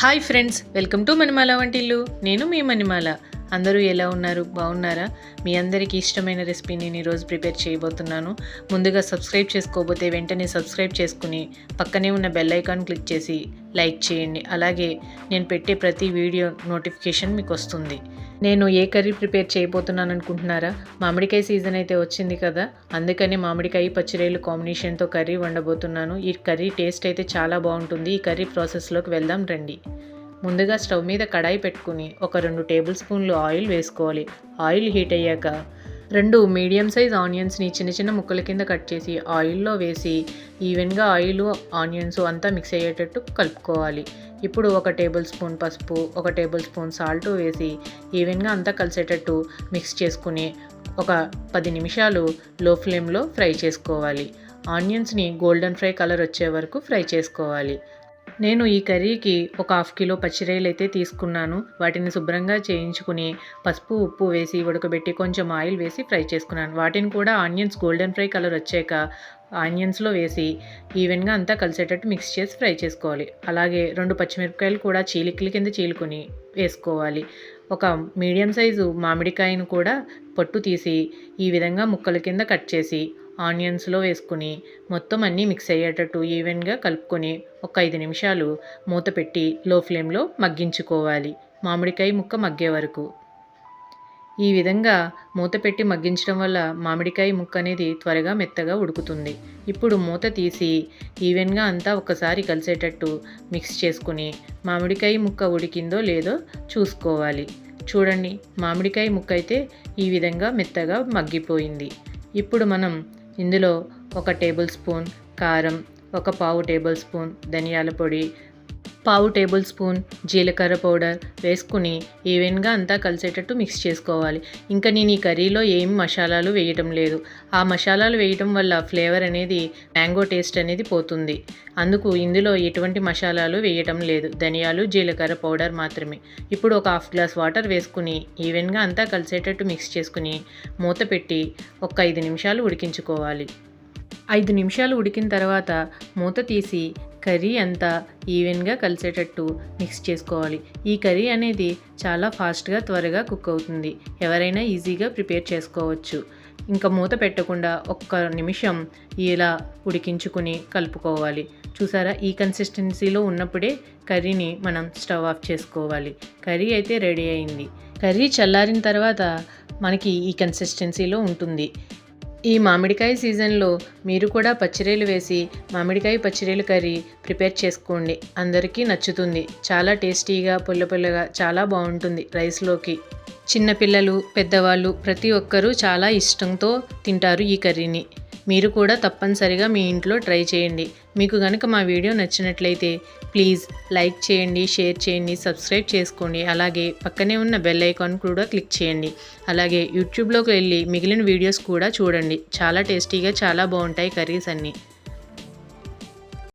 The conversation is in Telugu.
హాయ్ ఫ్రెండ్స్, వెల్కమ్ టు మణిమాల వంటిల్లు. నేను మీ మణిమాల. అందరూ ఎలా ఉన్నారు? బాగున్నారా? మీ అందరికీ ఇష్టమైన రెసిపీ నేను ఈరోజు ప్రిపేర్ చేయబోతున్నాను. ముందుగా సబ్స్క్రైబ్ చేసుకోబోతే వెంటనే సబ్స్క్రైబ్ చేసుకుని పక్కనే ఉన్న బెల్ ఐకాన్ క్లిక్ చేసి లైక్ చేయండి. అలాగే నేను పెట్టే ప్రతి వీడియో నోటిఫికేషన్ మీకు వస్తుంది. నేను ఏ కర్రీ ప్రిపేర్ చేయబోతున్నాను అనుకుంటున్నారా? మామిడికాయ సీజన్ అయితే వచ్చింది కదా, అందుకని మామిడికాయ పచ్చిరొయ్యలు కాంబినేషన్తో కర్రీ వండబోతున్నాను. ఈ కర్రీ టేస్ట్ అయితే చాలా బాగుంటుంది. ఈ కర్రీ ప్రాసెస్లోకి వెళ్దాం రండి. ముందుగా స్టవ్ మీద కడాయి పెట్టుకుని ఒక 2 టేబుల్ స్పూన్లు ఆయిల్ వేసుకోవాలి. ఆయిల్ హీట్ అయ్యాక 2 మీడియం సైజ్ ఆనియన్స్ని చిన్న చిన్న ముక్కల కింద కట్ చేసి ఆయిల్లో వేసి ఈవెన్గా ఆయిల్ ఆనియన్స్ అంతా మిక్స్ అయ్యేటట్టు కలుపుకోవాలి. ఇప్పుడు 1 టేబుల్ స్పూన్ పసుపు, 1 టేబుల్ స్పూన్ సాల్ట్ వేసి ఈవెన్గా అంతా కలిసేటట్టు మిక్స్ చేసుకుని ఒక 10 నిమిషాలు లో ఫ్లేమ్లో ఫ్రై చేసుకోవాలి. ఆనియన్స్ని గోల్డెన్ ఫ్రై కలర్ వచ్చే వరకు ఫ్రై చేసుకోవాలి. నేను ఈ కర్రీకి ఒక 1/2 కిలో పచ్చిరొయ్యలు అయితే తీసుకున్నాను. వాటిని శుభ్రంగా చేయించుకుని పసుపు ఉప్పు వేసి ఉడకబెట్టి కొంచెం ఆయిల్ వేసి ఫ్రై చేసుకున్నాను. వాటిని కూడా ఆనియన్స్ గోల్డెన్ ఫ్రై కలర్ వచ్చాక ఆనియన్స్లో వేసి ఈవెన్గా అంతా కలిసేటట్టు మిక్స్ చేసి ఫ్రై చేసుకోవాలి. అలాగే 2 పచ్చిమిరపకాయలు కూడా చీలికల కింద చీలుకొని వేసుకోవాలి. ఒక మీడియం సైజు మామిడికాయను కూడా పొట్టు తీసి ఈ విధంగా ముక్కల కింద కట్ చేసి ఆనియన్స్లో వేసుకుని మొత్తం అన్నీ మిక్స్ అయ్యేటట్టు ఈవెన్గా కలుపుకొని ఒక 5 నిమిషాలు మూత పెట్టి లో ఫ్లేమ్లో మగ్గించుకోవాలి. మామిడికాయ ముక్క మగ్గే వరకు ఈ విధంగా మూత పెట్టి మగ్గించడం వల్ల మామిడికాయ ముక్క అనేది త్వరగా మెత్తగా ఉడుకుతుంది. ఇప్పుడు మూత తీసి ఈవెన్గా అంతా ఒకసారి కలిసేటట్టు మిక్స్ చేసుకుని మామిడికాయ ముక్క ఉడికిందో లేదో చూసుకోవాలి. చూడండి, మామిడికాయ ముక్క అయితే ఈ విధంగా మెత్తగా మగ్గిపోయింది. ఇప్పుడు మనం ఇందులో 1 టేబుల్ స్పూన్ కారం, 1/4 టేబుల్ స్పూన్ ధనియాల పొడి, 1/4 టేబుల్ స్పూన్ జీలకర్ర పౌడర్ వేసుకుని ఈవెన్గా అంతా కలిసేటట్టు మిక్స్ చేసుకోవాలి. ఇంకా నేను ఈ కర్రీలో ఏం మసాలాలు వేయటం లేదు. ఆ మసాలాలు వేయటం వల్ల ఫ్లేవర్ అనేది మ్యాంగో టేస్ట్ అనేది పోతుంది. అందుకు ఇందులో ఎటువంటి మసాలాలు వేయటం లేదు. ధనియాలు జీలకర్ర పౌడర్ మాత్రమే. ఇప్పుడు ఒక 1/2 గ్లాస్ వాటర్ వేసుకుని ఈవెన్గా అంతా కలిసేటట్టు మిక్స్ చేసుకుని మూత పెట్టి ఒక 5 నిమిషాలు ఉడికించుకోవాలి. 5 నిమిషాలు ఉడికిన తర్వాత మూత తీసి కర్రీ అంతా ఈవెన్గా కలిసేటట్టు మిక్స్ చేసుకోవాలి. ఈ కర్రీ అనేది చాలా ఫాస్ట్గా త్వరగా కుక్ అవుతుంది. ఎవరైనా ఈజీగా ప్రిపేర్ చేసుకోవచ్చు. ఇంకా మూత పెట్టకుండా 1 నిమిషం ఇలా ఉడికించుకుని కలుపుకోవాలి. చూసారా, ఈ కన్సిస్టెన్సీలో ఉన్నప్పుడే కర్రీని మనం స్టవ్ ఆఫ్ చేసుకోవాలి. కర్రీ అయితే రెడీ అయింది. కర్రీ చల్లారిన తర్వాత మనకి ఈ కన్సిస్టెన్సీలో ఉంటుంది. ఈ మామిడికాయ సీజన్లో మీరు కూడా పచ్చిరొయ్యలు వేసి మామిడికాయ పచ్చిరొయ్యల కర్రీ ప్రిపేర్ చేసుకోండి. అందరికీ నచ్చుతుంది. చాలా టేస్టీగా పుల్ల పుల్లగా చాలా బాగుంటుంది. రైస్లోకి చిన్నపిల్లలు పెద్దవాళ్ళు ప్రతి ఒక్కరూ చాలా ఇష్టంతో తింటారు ఈ కర్రీని. మీరు కూడా తప్పనిసరిగా మీ ఇంట్లో ట్రై చేయండి. మీకు కనుక మా వీడియో నచ్చినట్లయితే ప్లీజ్ లైక్ చేయండి, షేర్ చేయండి, సబ్స్క్రైబ్ చేసుకోండి. అలాగే పక్కనే ఉన్న బెల్ ఐకాన్ కూడా క్లిక్ చేయండి. అలాగే యూట్యూబ్లోకి వెళ్ళి మిగిలిన వీడియోస్ కూడా చూడండి. చాలా టేస్టీగా చాలా బాగుంటాయి కర్రీస్ అన్నీ.